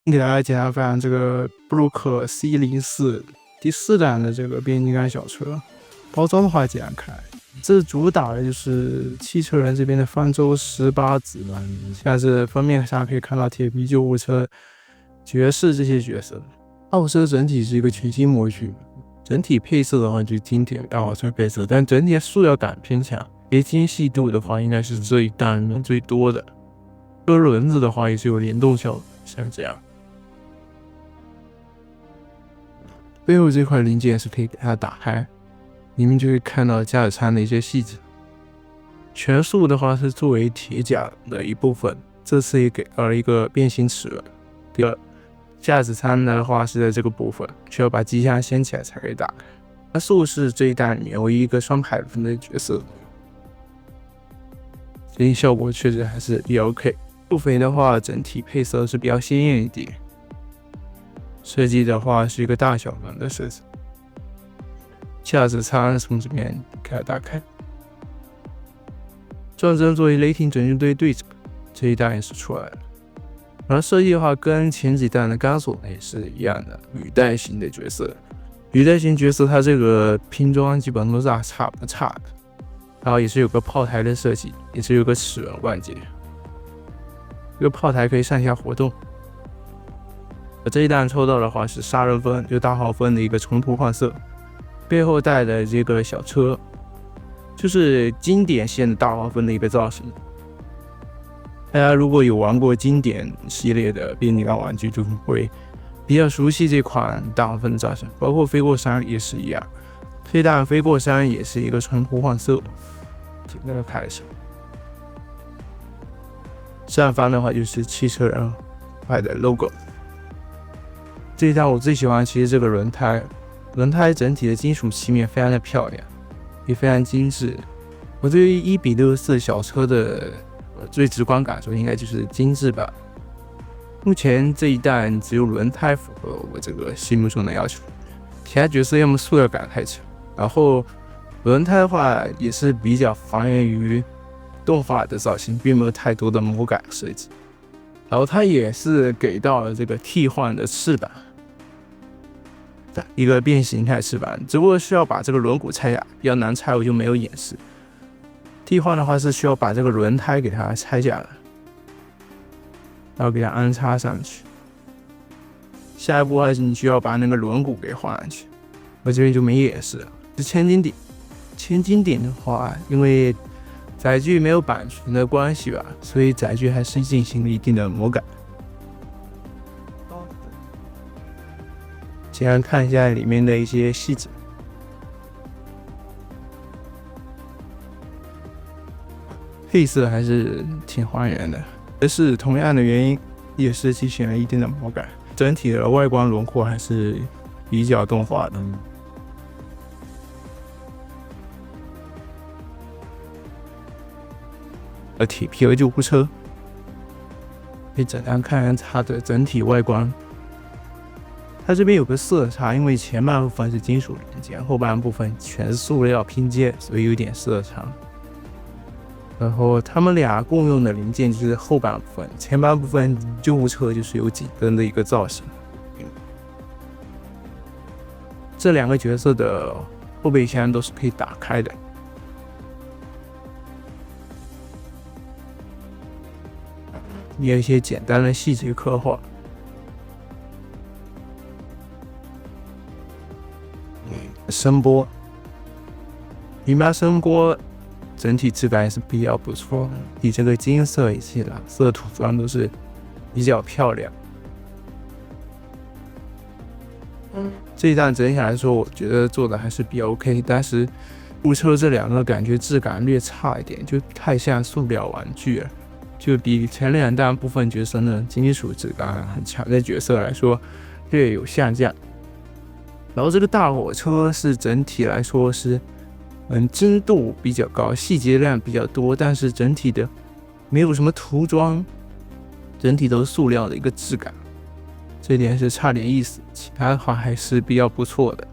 给大家简单分享这个布鲁克 C04第4代的这个变形金刚小车。包装的话简单看，这主打的就是汽车人这边的方舟18子嘛，像是封面上可以看到铁皮救护车、爵士这些角色。奥车整体是一个全新模具，整体配色的话就是经典大奥车配色，但整体的塑料感偏强，贴精细度的话应该是这一代人最多的。车轮子的话也是有联动效果，像这样。背后这块零件是可以给它打开，里面就会看到驾驶舱的一些细节。全速的话是作为铁甲的一部分，这次也给到了一个变形齿轮。第二，驾驶舱的话是在这个部分，需要把机箱掀起来才可以打开。加速是这一代里面唯一一个双排分的角色，整体效果确实还是比较 OK。路飞的话，整体配色是比较鲜艳一点。设计的话是一个大小轮的设计，驾驶舱从这边给它打开，撞针作为雷霆拯救队队长，这一代也是出来了。然后设计的话跟前几代的钢索也是一样的，履带型的角色。履带型角色它这个拼装基本都是差不差的，然后也是有个炮台的设计，也是有个齿轮关节，这个炮台可以上下活动。这一弹抽到的话是杀人风，就大号风的一个重涂换色，背后带的这个小车就是经典线的大号风的一个造型。大家如果有玩过经典系列的变形金刚玩具，就会比较熟悉这款大号风的造型，包括飞过山也是一样。这弹飞过山也是一个重涂换色，简单的看一下。上方的话就是汽车人派的 logo。这一代我最喜欢其实这个轮胎整体的金属漆面非常的漂亮，也非常精致。我对于1:64小车的最直观感受应该就是精致吧。目前这一代只有轮胎符合我这个心目中的要求，其他角色要么塑料感太强，然后轮胎的话也是比较还原于动画的造型，并没有太多的魔改设计。然后它也是给到了这个替换的翅膀，一个变形态翅膀，只不过需要把这个轮毂拆下，比较难拆，我就没有演示。替换的话是需要把这个轮胎给它拆下来，然后给它安插上去。下一步还是你需要把那个轮毂给换上去，我这边就没演示了。是千斤顶，千斤顶的话，因为载具没有版权的关系吧，所以载具还是进行了一定的魔改。先看一下里面的一些细节，配色还是挺还原的，但是同样的原因也是进行了一定的魔改，整体的外观轮廓还是比较动画的。铁皮和救护车，可以简单看看它的整体外观。它这边有个色差，因为前半部分是金属零件，后半部分全是塑料拼接，所以有点色差。然后他们俩共用的零件就是后半部分，前半部分救护车就是有紧跟的一个造型。这两个角色的后备箱都是可以打开的。也有一些简单的细节刻画。声波，明白声波整体质感也是比较不错的，以这个金色以及蓝色涂装都是比较漂亮。这一弹整体来说，我觉得做的还是比较 OK， 但是雾车这两个感觉质感略差一点，就太像塑料玩具了。就比前两弹部分角色的金属质感很强的角色来说，略有下降。然后这个大火车是整体来说是，精度比较高，细节量比较多，但是整体的没有什么涂装，整体都是塑料的一个质感，这点是差点意思。其他的话还是比较不错的。